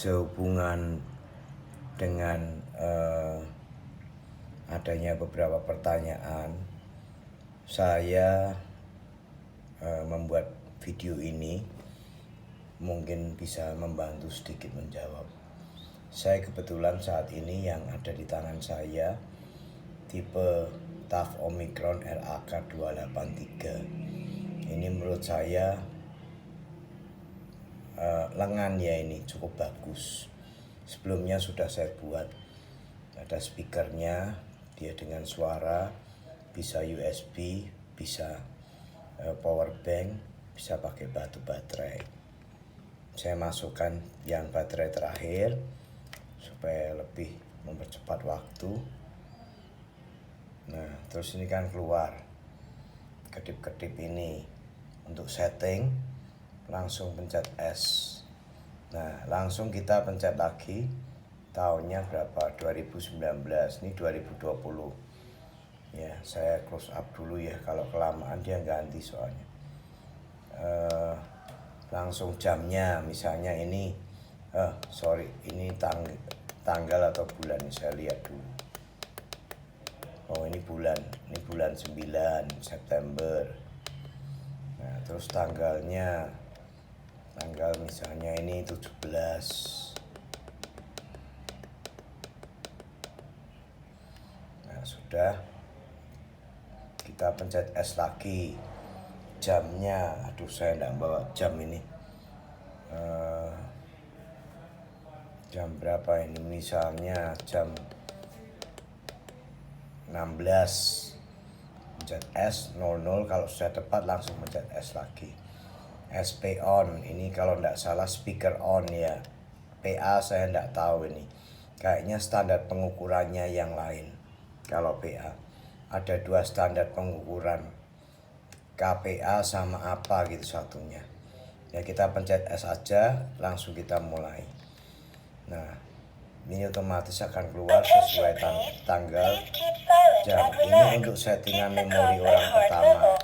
sehubungan dengan adanya beberapa pertanyaan, saya membuat video ini mungkin bisa membantu sedikit menjawab. Saya kebetulan saat ini yang ada di tangan saya tipe TAF Omicron RAK283. Ini menurut saya lengan ya, ini cukup bagus. Sebelumnya sudah saya buat, ada speakernya, dia dengan suara, bisa USB, bisa power bank, bisa pakai batu baterai. Saya masukkan yang baterai terakhir supaya lebih mempercepat waktu. Nah, terus ini kan keluar kedip-kedip ini untuk setting. Langsung pencet S. Nah, langsung kita pencet lagi. Tahunnya berapa? 2019. Ini 2020. Ya, saya close up dulu ya. Kalau kelamaan dia ganti soalnya. Langsung jamnya, misalnya ini ini tanggal atau bulan. Saya lihat dulu. Oh, ini bulan 9 September. Nah, terus tanggal misalnya ini 17. Nah, sudah, kita pencet S lagi. Jamnya, aduh saya enggak bawa jam ini. Jam berapa ini? Misalnya jam 16. Pencet S 00, kalau sudah tepat langsung pencet S lagi. SP on, ini kalau tidak salah speaker on ya. PA saya tidak tahu ini. Kayaknya standar pengukurannya yang lain. Kalau PA ada 2 standar pengukuran, KPA sama apa gitu satunya. Ya, kita pencet S aja, langsung kita mulai. Nah, ini otomatis akan keluar sesuai tanggal, jam. Ini untuk settingan memori orang pertama.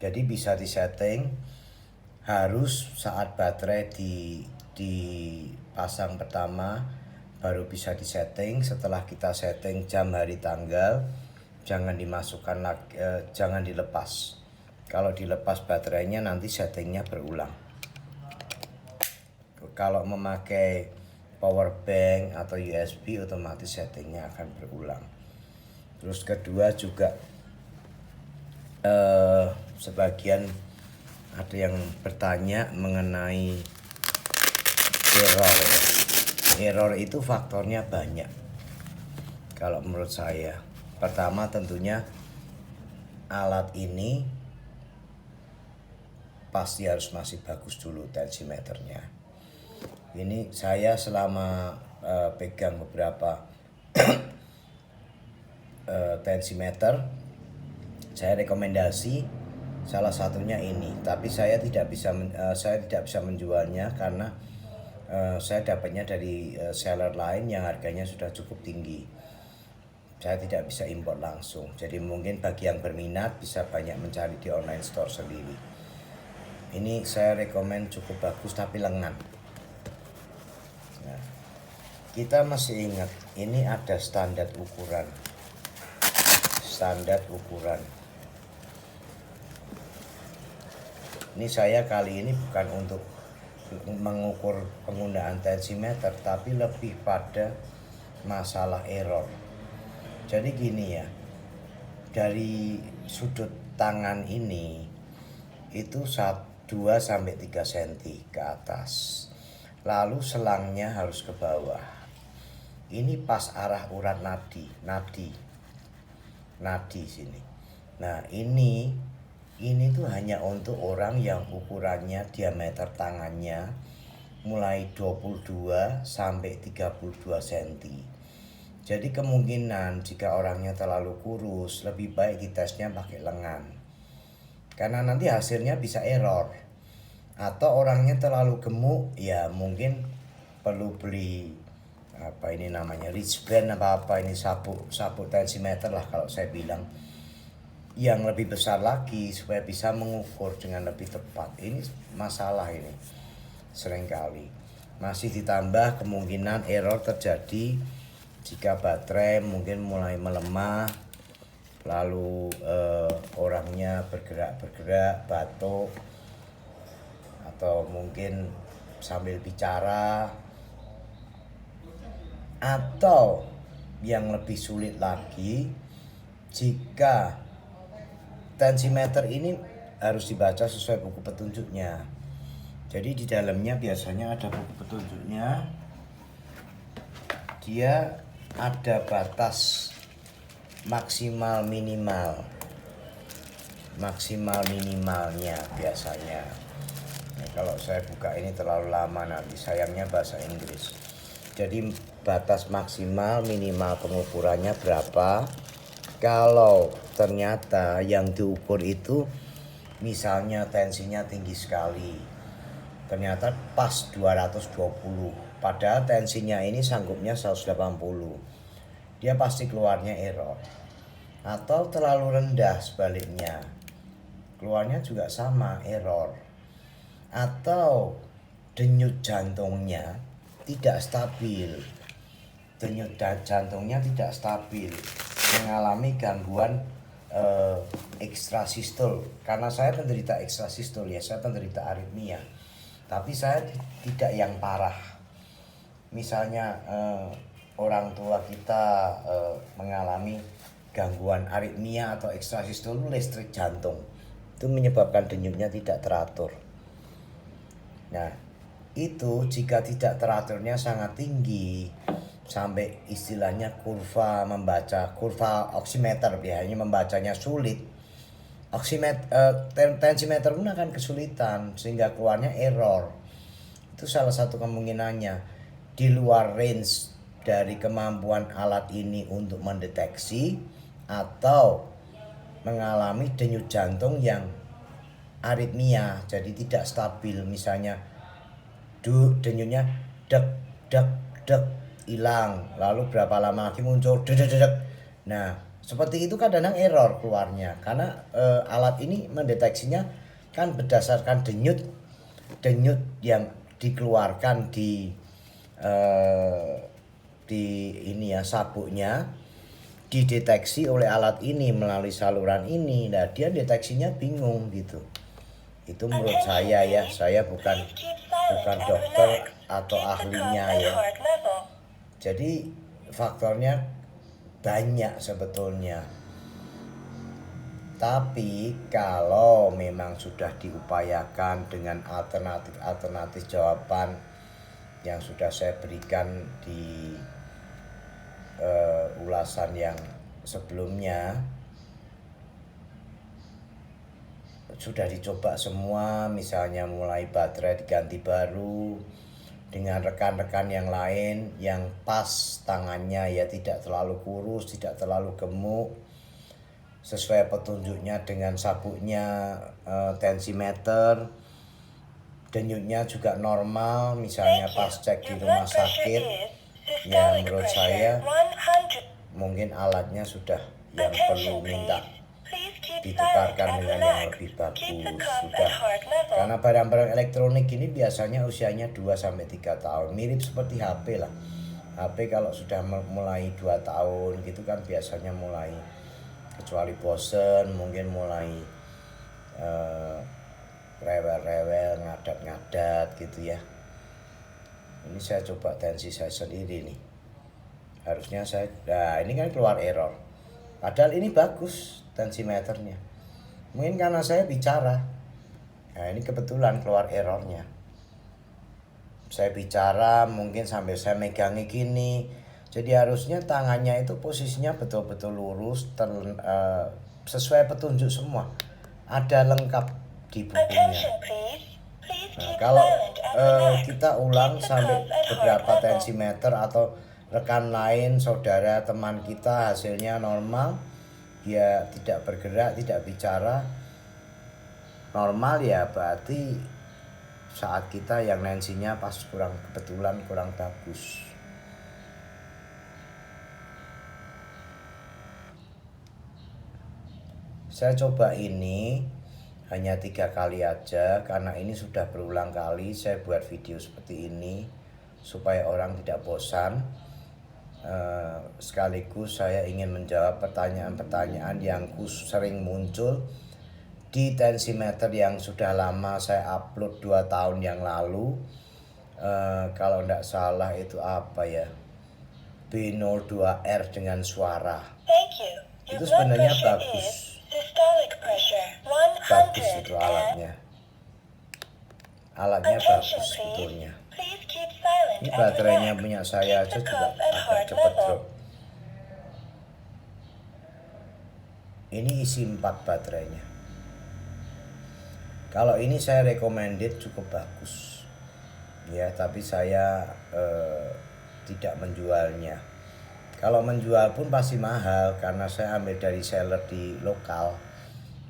Jadi bisa disetting harus saat baterai dipasang pertama baru bisa disetting. Setelah kita setting jam, hari, tanggal, jangan dimasukkan lagi, jangan dilepas. Kalau dilepas baterainya nanti settingnya berulang. Kalau memakai power bank atau USB otomatis settingnya akan berulang. Terus kedua juga sebagian ada yang bertanya mengenai error. Error itu faktornya banyak. Kalau menurut saya, pertama tentunya alat ini pasti harus masih bagus dulu tensimeternya. Ini saya selama pegang beberapa tensimeter, saya rekomendasi salah satunya ini, tapi saya tidak bisa menjualnya karena saya dapatnya dari seller lain yang harganya sudah cukup tinggi. Saya tidak bisa import langsung. Jadi mungkin bagi yang berminat bisa banyak mencari di online store sendiri. Ini saya rekomen cukup bagus tapi lengan. Nah, kita masih ingat ini ada standar ukuran. Ini saya kali ini bukan untuk mengukur penggunaan tensimeter, tapi lebih pada masalah error. Jadi gini ya, dari sudut tangan ini itu 2-3 cm ke atas. Lalu selangnya harus ke bawah. Ini pas arah urat nadi sini. Nah, ini tuh hanya untuk orang yang ukurannya diameter tangannya mulai 22 sampai 32 cm. Jadi kemungkinan jika orangnya terlalu kurus, lebih baik ditesnya pakai lengan. Karena nanti hasilnya bisa error. Atau orangnya terlalu gemuk, ya mungkin perlu beli wristband ini sapu tensimeter lah kalau saya bilang, yang lebih besar lagi supaya bisa mengukur dengan lebih tepat. Ini masalah ini seringkali. Masih ditambah kemungkinan error terjadi jika baterai mungkin mulai melemah, lalu orangnya bergerak-bergerak, batuk, atau mungkin sambil bicara, atau yang lebih sulit lagi jika tensimeter ini harus dibaca sesuai buku petunjuknya. Jadi di dalamnya biasanya ada buku petunjuknya. Dia ada batas maksimal minimalnya biasanya. Nah, kalau saya buka ini terlalu lama nanti, sayangnya bahasa Inggris. Jadi batas maksimal minimal pengukurannya berapa? Kalau ternyata yang diukur itu misalnya tensinya tinggi sekali, ternyata pas 220, padahal tensinya ini sanggupnya 180, dia pasti keluarnya error. Atau terlalu rendah sebaliknya, keluarnya juga sama, error. Atau denyut jantungnya tidak stabil, mengalami gangguan ekstrasistul. Karena saya penderita ekstrasistul ya, saya penderita aritmia, tapi saya tidak yang parah. Misalnya orang tua kita mengalami gangguan aritmia atau ekstrasistul listrik jantung, itu menyebabkan denyutnya tidak teratur. Nah, itu jika tidak teraturnya sangat tinggi, sampai istilahnya kurva oximeter biasanya membacanya sulit, tensimeter pun akan kesulitan sehingga keluarnya error. Itu salah satu kemungkinannya, di luar range dari kemampuan alat ini untuk mendeteksi, atau mengalami denyut jantung yang aritmia, jadi tidak stabil. Misalnya denyutnya dek dek dek hilang, lalu berapa lama lagi muncul dedek dedek. Nah, seperti itu kadang error keluarnya, karena alat ini mendeteksinya kan berdasarkan denyut yang dikeluarkan di ini ya, sabuknya dideteksi oleh alat ini melalui saluran ini. Nah, dia deteksinya bingung gitu. Itu menurut saya ya, saya bukan dokter atau ahlinya ya. Jadi faktornya banyak sebetulnya. Tapi kalau memang sudah diupayakan dengan alternatif jawaban yang sudah saya berikan di ulasan yang sebelumnya, sudah dicoba semua, misalnya mulai baterai diganti baru dengan rekan-rekan yang lain yang pas tangannya ya, tidak terlalu kurus, tidak terlalu gemuk, sesuai petunjuknya dengan sabuknya, tensimeter, denyutnya juga normal, misalnya pas cek di rumah sakit, ya menurut saya mungkin alatnya sudah yang perlu minta ditukarkan dengan yang lebih bagus sudah. Karena barang-barang elektronik ini biasanya usianya 2-3 tahun, mirip seperti HP lah. HP kalau sudah mulai 2 tahun gitu kan biasanya mulai, kecuali bosen, mungkin mulai rewel-rewel, ngadat-ngadat gitu ya. Ini saya coba tensi saya sendiri nih. Harusnya nah ini kan keluar error. Padahal ini bagus tensimeternya. Mungkin karena saya bicara. Nah ini kebetulan keluar errornya. Saya bicara mungkin sambil saya megangi gini. Jadi harusnya tangannya itu posisinya betul-betul lurus, sesuai petunjuk semua. Ada lengkap di bukunya. Nah, kalau kita ulang sampai beberapa tensimeter atau rekan lain, saudara, teman kita hasilnya normal, dia tidak bergerak, tidak bicara, normal ya, berarti saat kita yang tensinya pas kebetulan kurang bagus. Saya coba ini hanya 3 kali aja, karena ini sudah berulang kali saya buat video seperti ini. supaya orang tidak bosan. Sekaligus saya ingin menjawab pertanyaan-pertanyaan yang sering muncul di tensimeter yang sudah lama saya upload 2 tahun yang lalu. Kalau tidak salah itu apa ya, B02R dengan suara. Itu sebenarnya bagus. Bagus itu alatnya. Alatnya bagus sebetulnya. Ini baterainya punya saya aja juga agak cepat drop. Ini isi 4 baterainya. Kalau ini saya recommended cukup bagus. Ya, tapi saya tidak menjualnya. Kalau menjual pun pasti mahal karena saya ambil dari seller di lokal.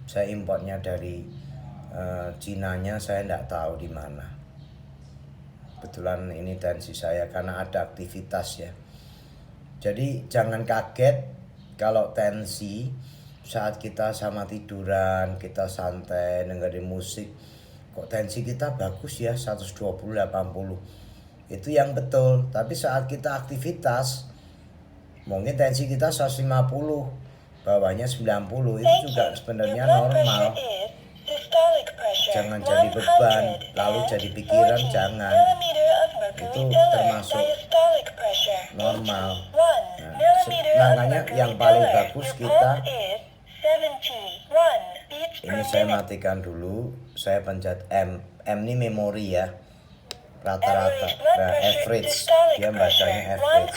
Saya importnya dari Cinanya, saya tidak tahu di mana. Kebetulan ini tensi saya karena ada aktivitas ya. Jadi jangan kaget kalau tensi saat kita sama tiduran, kita santai dengerin musik, kok tensi kita bagus ya 120/80. Itu yang betul. Tapi saat kita aktivitas mungkin tensi kita 150, bawahnya 90, itu juga sebenarnya normal. Jangan jadi beban, lalu jadi pikiran, jangan. Itu termasuk normal. Nah, makanya yang paling bagus kita, ini saya matikan dulu, saya pencet M. M ini memori ya, rata-rata. Nah, average, dia bacanya average.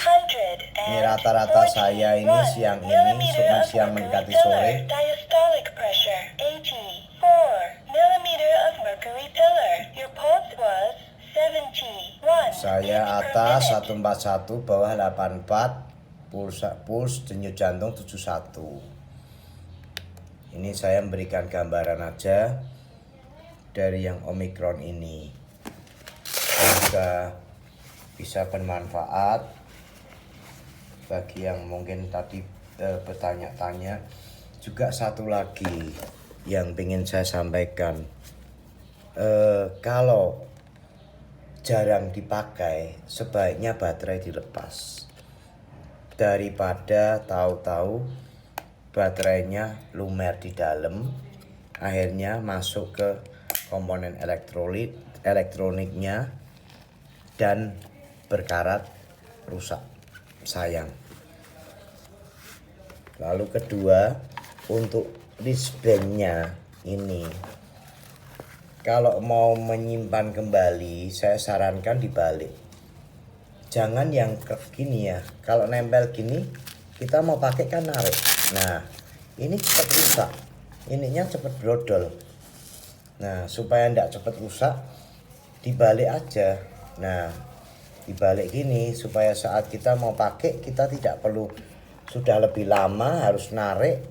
Ini rata-rata saya ini siang mendekati sore. Saya atas 141, bawah 84, puls denyut jantung 71. Ini saya memberikan gambaran aja dari yang Omicron ini. Semoga bisa bermanfaat bagi yang mungkin tadi bertanya-tanya. Juga satu lagi yang ingin saya sampaikan, kalau jarang dipakai sebaiknya baterai dilepas daripada tahu-tahu baterainya lumer di dalam, akhirnya masuk ke komponen elektroniknya dan berkarat, rusak, sayang. Lalu kedua, untuk wristbandnya ini, kalau mau menyimpan kembali, saya sarankan dibalik. Jangan yang gini ya. Kalau nempel gini, kita mau pakai kan narik. Nah, ini cepat rusak. Ininya cepat brodol. Nah, supaya tidak cepat rusak, dibalik aja. Nah, dibalik gini supaya saat kita mau pakai, kita tidak perlu sudah lebih lama harus narik,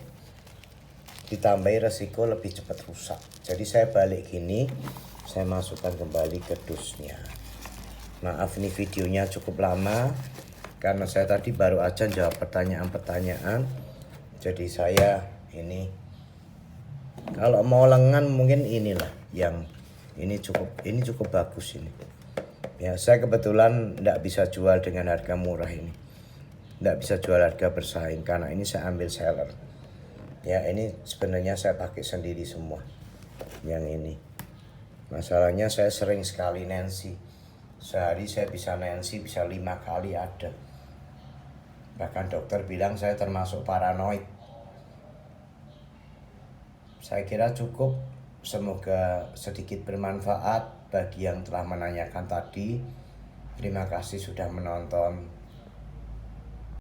ditambahi resiko lebih cepat rusak. Jadi saya balik gini, saya masukkan kembali ke dusnya. Maaf nih videonya cukup lama karena saya tadi baru aja jawab pertanyaan-pertanyaan. Jadi saya ini kalau mau lengan mungkin inilah yang ini cukup bagus ini. Ya, saya kebetulan tidak bisa jual dengan harga murah ini. Tidak bisa jual harga bersaing karena ini saya ambil seller. Ya, ini sebenarnya saya pakai sendiri semua. Yang ini. Masalahnya saya sering sekali nancy. Sehari saya bisa nancy bisa 5 kali ada. Bahkan dokter bilang saya termasuk paranoid. Saya kira cukup. Semoga sedikit bermanfaat bagi yang telah menanyakan tadi. Terima kasih sudah menonton.